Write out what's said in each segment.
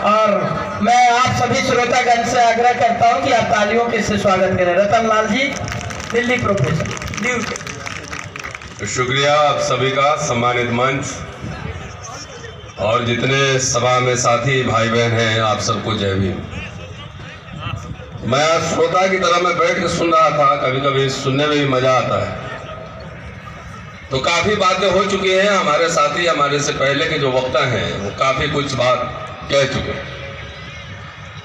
और मैं आप सभी श्रोतागण से आग्रह करता हूं कि आप तालियों के से स्वागत करें। रतन लाल जी, दिल्ली प्रोफेसर। शुक्रिया आप सभी का, सम्मानित मंच और जितने सभा में साथी भाई बहन हैं, आप सबको जय भीम। मैं श्रोता की तरह में बैठ के सुन रहा था, कभी कभी सुनने में भी मजा आता है। तो काफी बातें हो चुकी हैं, हमारे साथी हमारे से पहले के जो वक्ता हैं वो काफी कुछ बात कह चुके।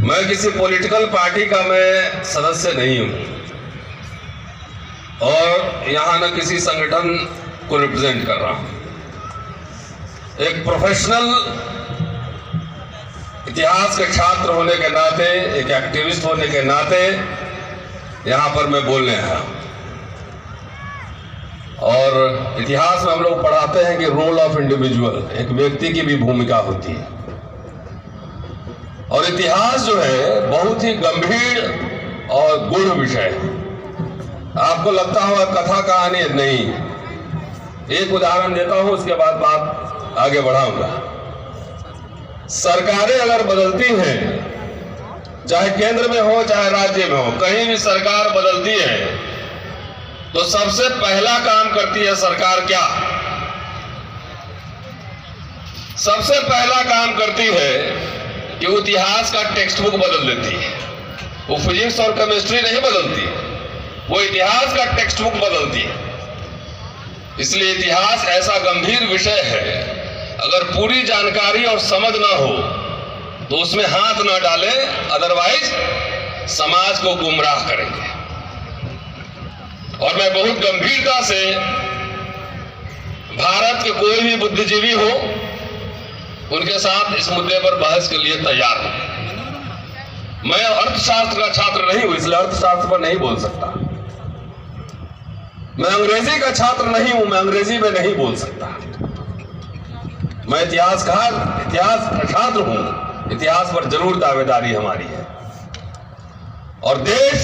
मैं किसी पॉलिटिकल पार्टी का मैं सदस्य नहीं हूं और यहाँ न किसी संगठन को रिप्रेजेंट कर रहा हूं। एक प्रोफेशनल इतिहास के छात्र होने के नाते, एक एक्टिविस्ट होने के नाते यहाँ पर मैं बोलने आया हूं। और इतिहास में हम लोग पढ़ाते हैं कि रोल ऑफ इंडिविजुअल, एक व्यक्ति की भी भूमिका होती है। और इतिहास जो है बहुत ही गंभीर और गूढ़ विषय है। आपको लगता होगा कथा कहानी नहीं। एक उदाहरण देता हूं, उसके बाद बात आगे बढ़ाऊंगा। सरकारें अगर बदलती हैं, चाहे केंद्र में हो चाहे राज्य में हो, कहीं भी सरकार बदलती है तो सबसे पहला काम करती है सरकार क्या? सबसे पहला काम करती है कि इतिहास का टेक्स्ट बुक बदल देती है। वो फिजिक्स और केमिस्ट्री नहीं बदलती, वो इतिहास का टेक्स्ट बुक बदलती है। इसलिए इतिहास ऐसा गंभीर विषय है, अगर पूरी जानकारी और समझ ना हो तो उसमें हाथ ना डालें, अदरवाइज समाज को गुमराह करेंगे। और मैं बहुत गंभीरता से भारत के कोई भी बुद्धिजीवी हो उनके साथ इस मुद्दे पर बहस के लिए तैयार हूं। मैं अर्थशास्त्र का छात्र नहीं हूं, इसलिए अर्थशास्त्र पर नहीं बोल सकता। मैं अंग्रेजी का छात्र नहीं हूं, मैं अंग्रेजी में नहीं बोल सकता। मैं इतिहास का छात्र हूं, इतिहास पर जरूर दावेदारी हमारी है। और देश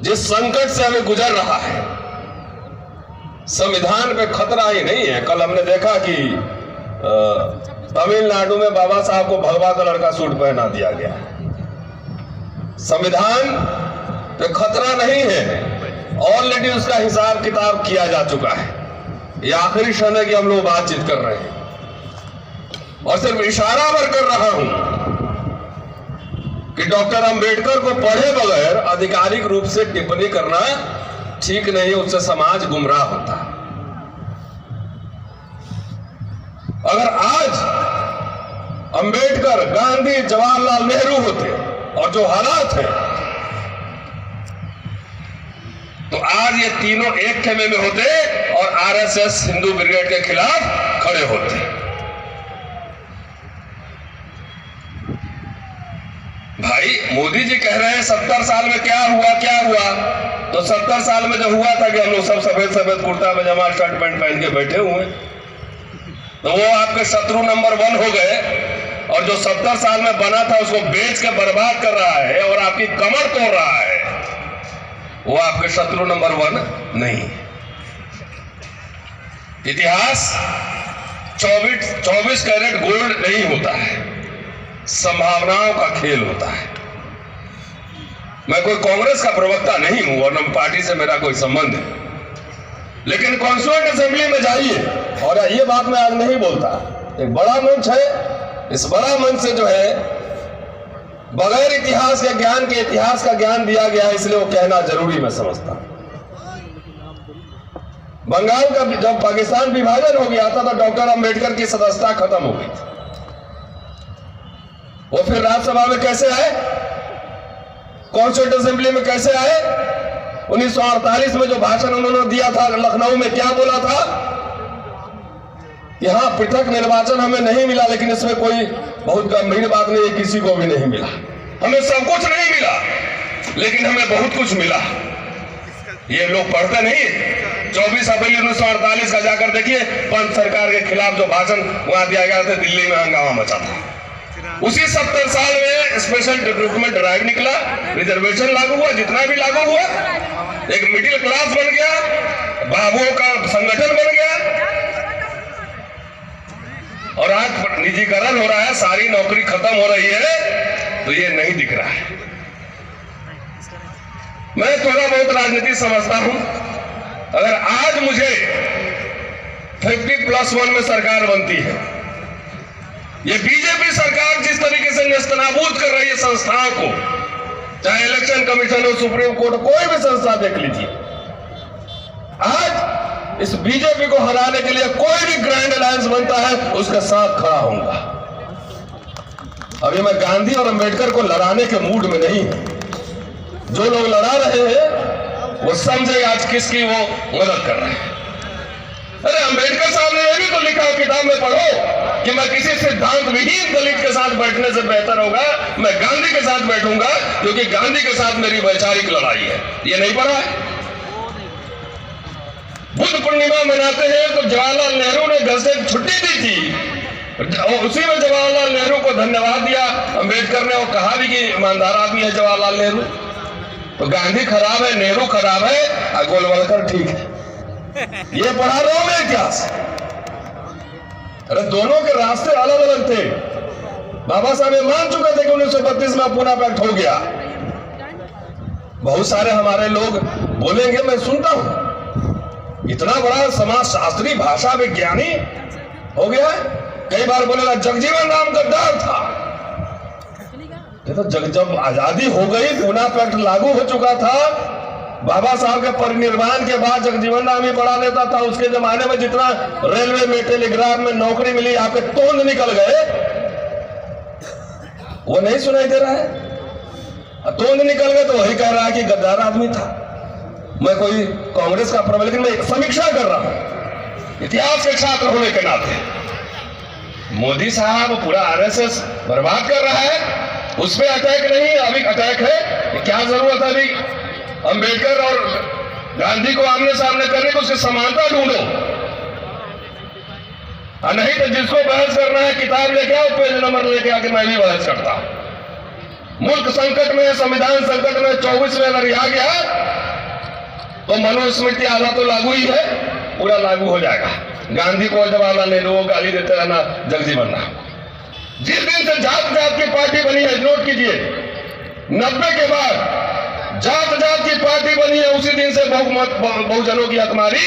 जिस संकट से हमें गुजर रहा है, संविधान पे खतरा ही नहीं है। कल हमने देखा कि तमिलनाडु में बाबा साहब को भगवा कलर का सूट पहना दिया गया। संविधान पे खतरा नहीं है, ऑलरेडी उसका हिसाब किताब किया जा चुका है। ये आखिरी क्षण है कि हम लोग बातचीत कर रहे हैं। और सिर्फ इशारा भर कर रहा हूं कि डॉक्टर अंबेडकर को पढ़े बगैर आधिकारिक रूप से टिप्पणी करना ठीक नहीं, उससे समाज गुमराह होता है। अगर आज अंबेडकर, गांधी, जवाहरलाल नेहरू होते और जो हालात है, तो आज ये तीनों एक खेमे में होते और आरएसएस हिंदू ब्रिगेड के खिलाफ खड़े होते। भाई मोदी जी कह रहे हैं 70 साल में क्या हुआ, तो 70 साल में जो हुआ था कि हम लोग सब सफेद सफेद कुर्ता पजामा शर्ट पैंट पहन के बैठे हुए, तो वो आपके शत्रु नंबर 1 हो गए। और जो 70 साल में बना था उसको बेच के बर्बाद कर रहा है और आपकी कमर तोड़ रहा है, वो आपके शत्रु नंबर 1 नहीं। इतिहास 24 कैरेट गोल्ड नहीं होता है, संभावनाओं का खेल होता है। मैं कोई कांग्रेस का प्रवक्ता नहीं हूं और न पार्टी से मेरा कोई संबंध है, लेकिन कॉन्स्टिट्यूएंट असेंबली में जाइए, और ये बात मैं आज नहीं बोलता, एक बड़ा मंच है, इस बड़ा मंच से जो है बगैर इतिहास के ज्ञान के इतिहास का ज्ञान दिया गया है, इसलिए वो कहना जरूरी मैं समझता हूं। बंगाल का जब पाकिस्तान विभाजन हो गया था तो डॉक्टर अंबेडकर की सदस्यता खत्म हो गई थी। वो फिर राज्यसभा में कैसे आए, कॉन्स्टिट्यूएंट असेंबली में कैसे आए? 1948 में जो भाषण उन्होंने दिया था लखनऊ में, क्या बोला था? यहां पृथक निर्वाचन हमें नहीं मिला, लेकिन इसमें कोई बहुत गंभीर बात नहीं है, किसी को भी नहीं मिला। हमें सब कुछ नहीं मिला, लेकिन हमें बहुत कुछ मिला। ये लोग पढ़ते नहीं। 24 अप्रैल 1948 का जाकर देखिए, पंत सरकार के खिलाफ जो भाषण वहां दिया गया था, दिल्ली में हंगामा मचा था। उसी 70 साल में स्पेशल रिक्रूटमेंट ड्राइव निकला, रिजर्वेशन लागू हुआ, जितना भी लागू हुआ, एक मिडिल क्लास बन गया, बाबुओं का संगठन बन गया। और आज निजीकरण हो रहा है, सारी नौकरी खत्म हो रही है, तो ये नहीं दिख रहा है। मैं थोड़ा बहुत राजनीति समझता हूं। अगर आज मुझे 50+1 में सरकार बनती है, ये बीजेपी सरकार जिस तरीके से नेस्तनाबूद कर रही है संस्थाओं को, चाहे इलेक्शन कमीशन हो, सुप्रीम कोर्ट, कोई भी संस्था देख लीजिए, आज इस बीजेपी को हराने के लिए कोई भी ग्रैंड अलायंस बनता है उसके साथ खड़ा होऊंगा। अभी मैं गांधी और अंबेडकर को लड़ाने के मूड में नहीं हूं। जो लोग लड़ा रहे हैं वो समझे आज किसकी वो मदद कर रहे हैं। अरे अंबेडकर साहब ने यह भी तो लिखा, किताब में पढ़ो, कि मैं किसी सिद्धांत विहीन दलित के साथ बैठने से बेहतर होगा मैं गांधी के साथ बैठूंगा, क्योंकि गांधी के साथ मेरी वैचारिक लड़ाई है। ये नहीं पढ़ा है? बुद्ध पूर्णिमा मनाते हैं तो जवाहरलाल नेहरू ने घर से छुट्टी दी थी, उसी में जवाहरलाल नेहरू को धन्यवाद दिया अंबेडकर ने, और कहा भी कि ईमानदार आदमी है जवाहरलाल नेहरू। तो गांधी खराब है, नेहरू खराब है, गोलवलकर ठीक है। ये पढ़ा रहा हूं मैं इतिहास। अरे दोनों के रास्ते अलग अलग थे। बाबा साहब ये मान चुके थे कि 1932 में पूना पैक्ट हो गया। बहुत सारे हमारे लोग बोलेंगे, मैं सुनता हूं, इतना बड़ा समाज शास्त्री, भाषा विज्ञानी हो गया। कई बार बोलेगा जगजीवन राम गद्दार था। ये तो जब आजादी हो गई, पूना पैक्ट लागू हो चुका था, बाबा साहब के परिनिर्वाण के बाद जगजीवन राम ही पढ़ा लेता था। उसके जमाने में जितना रेलवे में, टेलीग्राफ में नौकरी मिली, आपके तोंद निकल गए, वो नहीं सुनाई दे रहा है। तोंद निकल गए तो वही कह रहा है कि गद्दार आदमी था। मैं कोई कांग्रेस का प्रबल, लेकिन मैं समीक्षा कर रहा हूं इतिहास के छात्र होने के नाते। मोदी साहब पूरा आरएसएस बर्बाद कर रहा है, उस पर अटैक नहीं, अभी अटैक है। क्या जरूरत है अभी अंबेडकर और गांधी को आमने सामने करने को? उसकी समानता ढूंढो, और नहीं तो जिसको बहस करना है किताब लेके आओ, पेज नंबर लेके आके मैं भी बहस करता हूं। मुल्क संकट में, संविधान संकट में, 24 में अगर आ गया तो मनुस्मृति आधा तो लागू ही है, पूरा लागू हो जाएगा। गांधी को, जवाहरलाल नेहरू को गाली देते रहना, जगजीवन राम। जिस दिन से जात जात की पार्टी बनी है, नोट कीजिए, 90 के बाद जात जात की पार्टी बनी है, उसी दिन से बहुजनों की हकमारी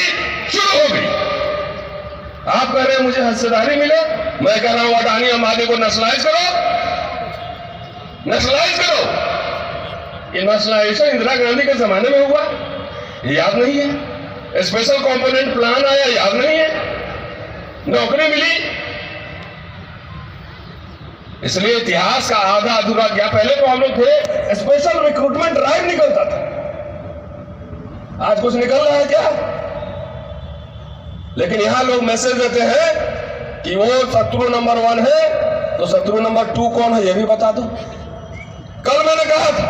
शुरू हो गई। आप कह रहे हैं मुझे हिस्सेदारी मिले, मैं कह रहा हूं अडानी अंबानी को नेशनलाइज करो, नेशनलाइज करो। ये नेशनलाइजेशन इंदिरा गांधी के जमाने में हुआ, याद नहीं है? स्पेशल कंपोनेंट प्लान आया, याद नहीं है? नौकरी मिली। इसलिए इतिहास का आधा अधूरा गया। पहले तो हम लोग थे, स्पेशल रिक्रूटमेंट ड्राइव निकलता था, आज कुछ निकल रहा है क्या? लेकिन यहां लोग मैसेज देते हैं कि वो शत्रु नंबर 1 है, तो शत्रु नंबर 2 कौन है ये भी बता दो। कल मैंने कहा था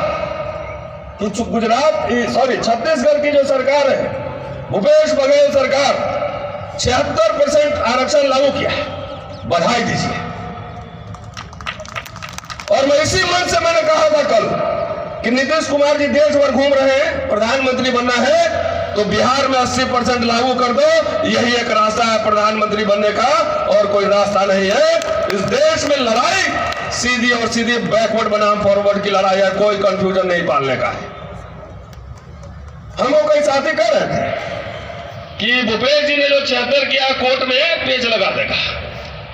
कि छत्तीसगढ़ की जो सरकार है, भूपेश बघेल सरकार, 76% आरक्षण लागू किया है, बधाई दीजिए। और मैं इसी मन से मैंने कहा था कल कि नीतीश कुमार जी देश भर घूम रहे हैं, प्रधानमंत्री बनना है तो बिहार में 80% लागू कर दो, यही एक रास्ता है प्रधानमंत्री बनने का, और कोई रास्ता नहीं है। इस देश में लड़ाई सीधी और सीधी बैकवर्ड बनाम फॉरवर्ड की लड़ाई है, कोई कंफ्यूजन नहीं पालने का है। हम लोग कई साथी कह रहे थे कि भूपेश जी ने जो 76 किया, कोर्ट में पेज लगा देगा।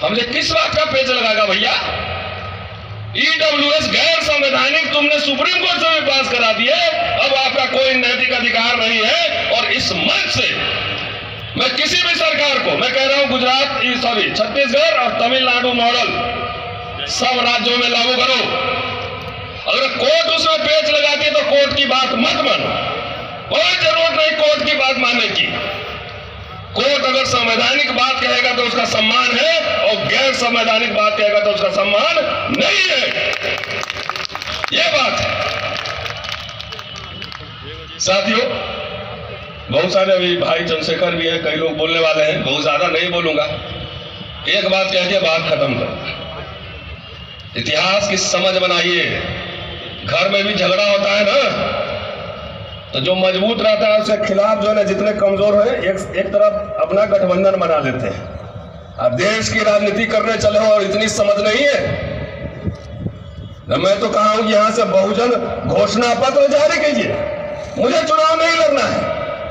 हमने किस बात का पेज लगाएगा भैया? ईडब्ल्यूएस गैर संवैधानिक तुमने सुप्रीम कोर्ट से भी पास करा दिए, अब आपका कोई नैतिक अधिकार नहीं है। और इस मंच से मैं किसी भी सरकार को, मैं कह रहा हूं गुजरात, छत्तीसगढ़ और तमिलनाडु मॉडल सब राज्यों में लागू करो। अगर कोर्ट उसमें पेच लगाती है तो कोर्ट की बात मत मानो, कोई जरूरत नहीं कोर्ट की बात मानने की। कोर्ट अगर संवैधानिक बात कहेगा तो उसका सम्मान है, और गैर संवैधानिक बात कहेगा तो उसका सम्मान नहीं है। यह बात है साथियों। बहुत सारे अभी भाई चंद्रशेखर भी हैं, कई लोग बोलने वाले हैं, बहुत ज्यादा नहीं बोलूंगा, एक बात कह के बात खत्म करूंगा। इतिहास की समझ बनाइए। घर में भी झगड़ा होता है ना, तो जो मजबूत रहता है उसके खिलाफ जो है ना, जितने कमजोर है एक तरफ अपना गठबंधन बना लेते हैं। अब देश की राजनीति करने चले हो और इतनी समझ नहीं है। मैं तो कहा हूं यहां से बहुजन घोषणा पत्र जारी कीजिए, मुझे चुनाव नहीं लड़ना है।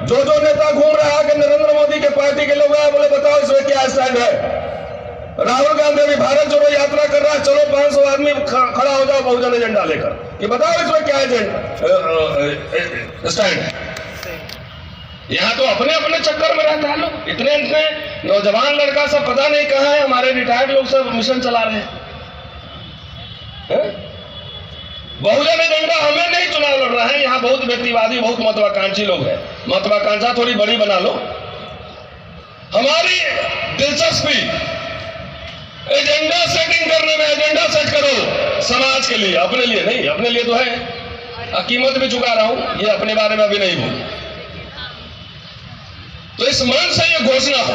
जो जो नेता घूम रहा है कि नरेंद्र मोदी के पार्टी के लोग आए, बोले बताओ इसमें क्या स्टैंड है। राहुल गांधी अभी भारत जोड़ो यात्रा कर रहा है, चलो 500 आदमी खड़ा हो जाओ बहुजन एजेंडा लेकर, कि बताओ इसमें क्या स्टैंड है। यहाँ तो अपने अपने चक्कर में रहता है लोग। इतने नौजवान लड़का सब पता नहीं कहाँ है, हमारे रिटायर्ड लोग सब मिशन चला रहे हैं। बहुजन एजेंडा हमें नहीं चुनाव लड़ रहा है। यहाँ बहुत व्यक्तिवादी, बहुत महत्वाकांक्षी लोग हैं। महत्वाकांक्षा थोड़ी बड़ी बना लो। हमारी दिलचस्पी एजेंडा सेटिंग करने में, एजेंडा सेट करो समाज के लिए, अपने लिए नहीं। अपने लिए तो है, कीमत भी चुका रहा हूं, ये अपने बारे में अभी नहीं बोलूं। तो इस मन से ये घोषणा हो,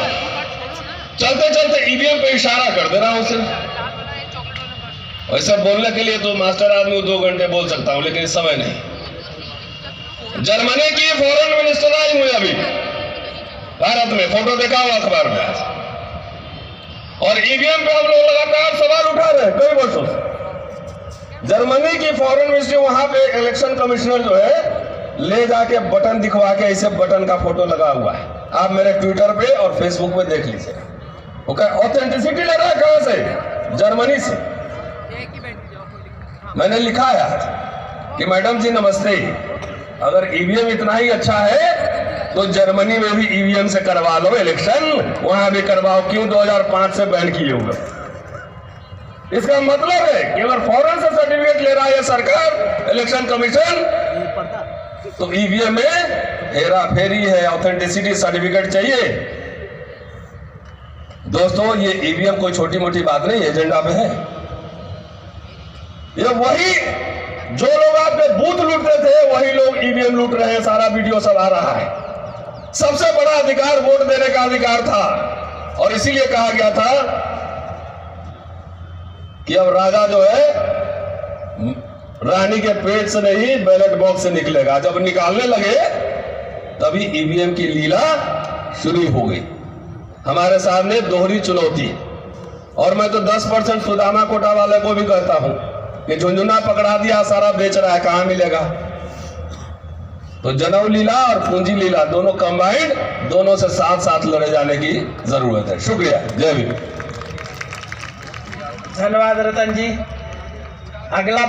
चलते चलते ईवीएम पे इशारा कर दे रहा हूं सिर्फ। वैसे बोलने के लिए तो मास्टर आदमी 2 घंटे बोल सकता हूं, लेकिन इस समय नहीं। जर्मनी की फॉरेन मिनिस्टर आई हुई अभी भारत में, फोटो देखा हुआ अखबार में आज। और ईवीएम पे हम लोग लगातार सवाल उठा रहे हैं कई वर्षों से। जर्मनी की फॉरेन मिनिस्ट्री, वहां पे इलेक्शन कमिश्नर जो है ले जाके बटन दिखवा के, ऐसे बटन का फोटो लगा हुआ है। आप मेरे ट्विटर पे और फेसबुक पे देख लीजिए। वो क्या ऑथेंटिसिटी ले रहा है, कहां से? जर्मनी से। मैंने लिखा है आज कि मैडम जी नमस्ते, अगर ईवीएम इतना ही अच्छा है तो जर्मनी में भी ईवीएम से करवा लो इलेक्शन, वहां भी करवाओ। क्यों 2005 से बैन किए हुए? इसका मतलब है कि अगर फॉरेन से सर्टिफिकेट ले रहा है सरकार, इलेक्शन कमीशन, तो ईवीएम में हेरा फेरी है, ऑथेंटिसिटी सर्टिफिकेट चाहिए। दोस्तों, ये ईवीएम कोई छोटी मोटी बात नहीं, एजेंडा पे है। ये वही जो लोग आपके बूथ लूटते थे, वही लोग ईवीएम लूट रहे हैं। सारा वीडियो सब आ रहा है। सबसे बड़ा अधिकार वोट देने का अधिकार था, और इसीलिए कहा गया था कि अब राजा जो है रानी के पेट से नहीं, बैलेट बॉक्स से निकलेगा। जब निकालने लगे तभी ईवीएम की लीला शुरू हो गई। हमारे सामने दोहरी चुनौती। और मैं तो 10% सुदामा कोटा वाले को भी कहता हूं कि झुंझुना पकड़ा दिया, सारा बेच रहा है, कहां मिलेगा? तो जनऊ लीला और पूंजी लीला दोनों कंबाइंड, दोनों से साथ साथ लड़े जाने की जरूरत है। शुक्रिया, जय भीम। धन्यवाद रतन जी। अगला